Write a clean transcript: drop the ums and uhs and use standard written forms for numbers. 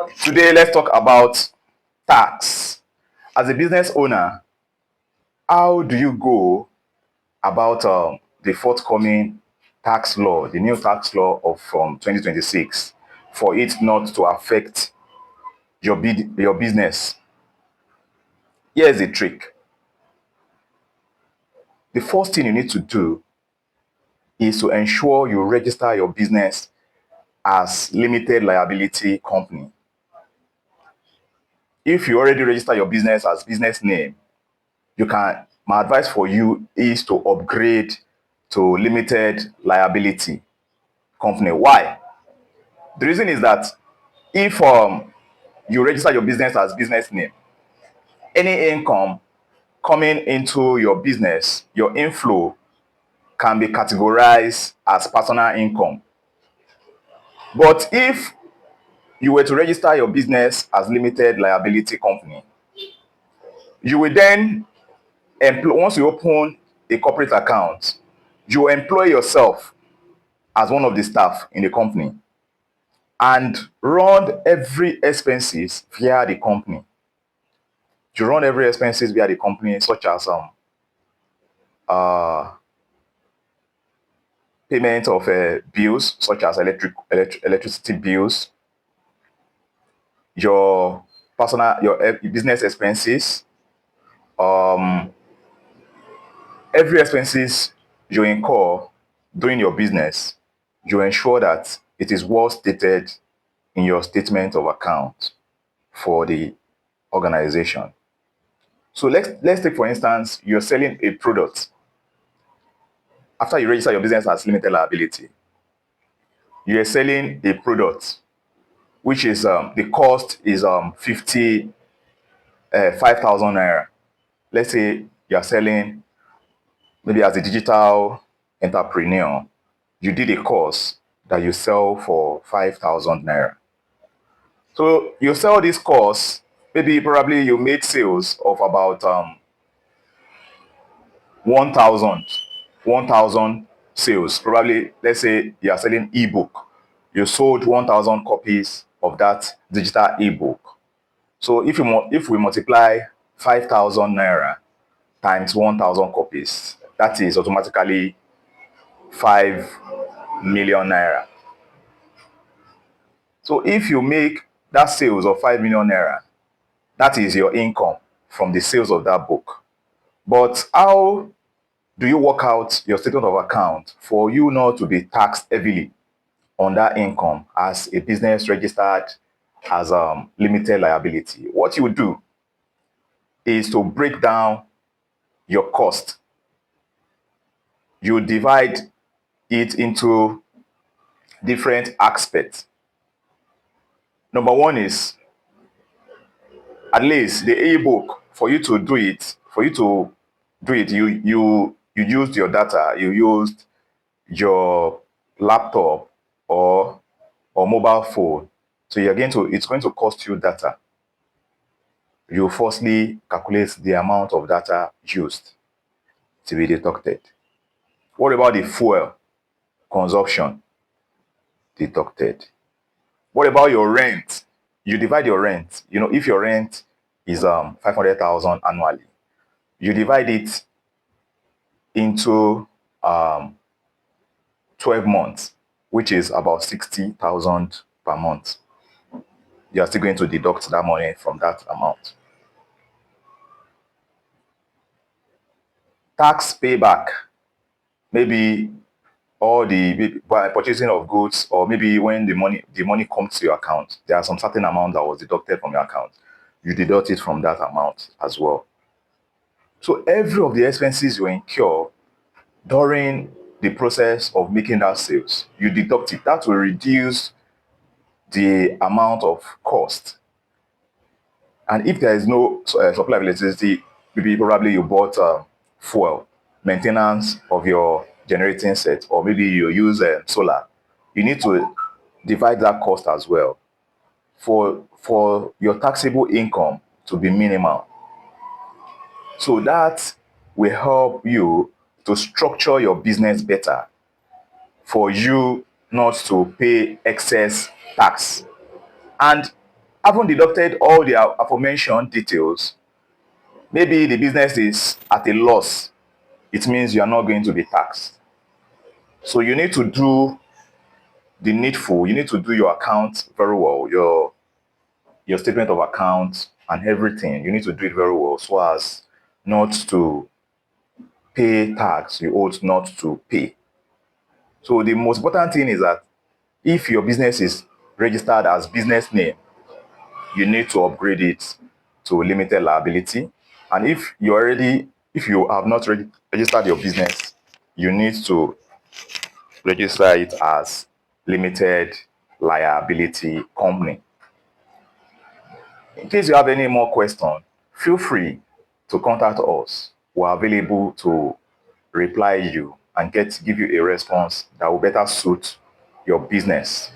Today, let's talk about tax. As a business owner, how do you go about the forthcoming tax law, the new tax law of from 2026, for it not to affect your business? Here's the trick. The first thing you need to do is to ensure you register your business as limited liability company. If you already register your business as business name, my advice for you is to upgrade to limited liability company. Why? The reason is that if you register your business as business name, any income coming into your business, your inflow can be categorized as personal income. But if you were to register your business as limited liability company, you will then once you open a corporate account, you employ yourself as one of the staff in the company and run every expenses via the company. You run every expenses via the company, such as uh, payment of bills, such as electricity bills, your your business expenses, um, every expenses you incur during your business. You ensure that it is well stated in your statement of account for the organization. So let's take, for instance, you're selling a product. After you register your business as limited liability, you're selling a product which is the cost is 5,000 naira. Let's say you're selling, maybe as a digital entrepreneur, you did a course that you sell for 5,000 naira. So you sell this course, maybe probably you made sales of about 1,000, 1,000 sales. Probably, let's say you are selling ebook. You sold 1,000 copies of that digital ebook. So if we multiply 5,000 naira times 1,000 copies, that is automatically 5 million naira. So if you make that sales of 5 million naira, that is your income from the sales of that book. But how do you work out your statement of account for you not to be taxed heavily on that income as a business registered as limited liability? What you do is to break down your cost. You divide it into different aspects. Number one is, at least the ebook, for you to do it, you used your data, you used your laptop or mobile phone. So it's going to cost you data. You firstly calculate the amount of data used to be deducted. What about the fuel consumption? Deducted. What about your rent? You divide your rent. If your rent is 500,000 annually, you divide it into 12 months, which is about 60,000 per month. You are still going to deduct that money from that amount. Tax payback, maybe by purchasing of goods, or maybe when the money comes to your account, there are some certain amount that was deducted from your account. You deduct it from that amount as well. So every of the expenses you incur during the process of making that sales, you deduct it. That will reduce the amount of cost. And if there is no supply of electricity, maybe probably you bought fuel, maintenance of your generating set, or maybe you use solar, you need to divide that cost as well for your taxable income to be minimal. So that will help you to structure your business better for you not to pay excess tax. And Having deducted all the aforementioned details, maybe the business is at a loss. It means you are not going to be taxed. So you need to do the needful. You need to do your account very well, your statement of account and everything. You need to do it very well so as not to pay tax you ought not to pay. So the most important thing is that if your business is registered as business name, you need to upgrade it to limited liability. And if you have not registered your business, you need to register it as limited liability company. In case you have any more questions, feel free to contact us. We're available to reply you and give you a response that will better suit your business.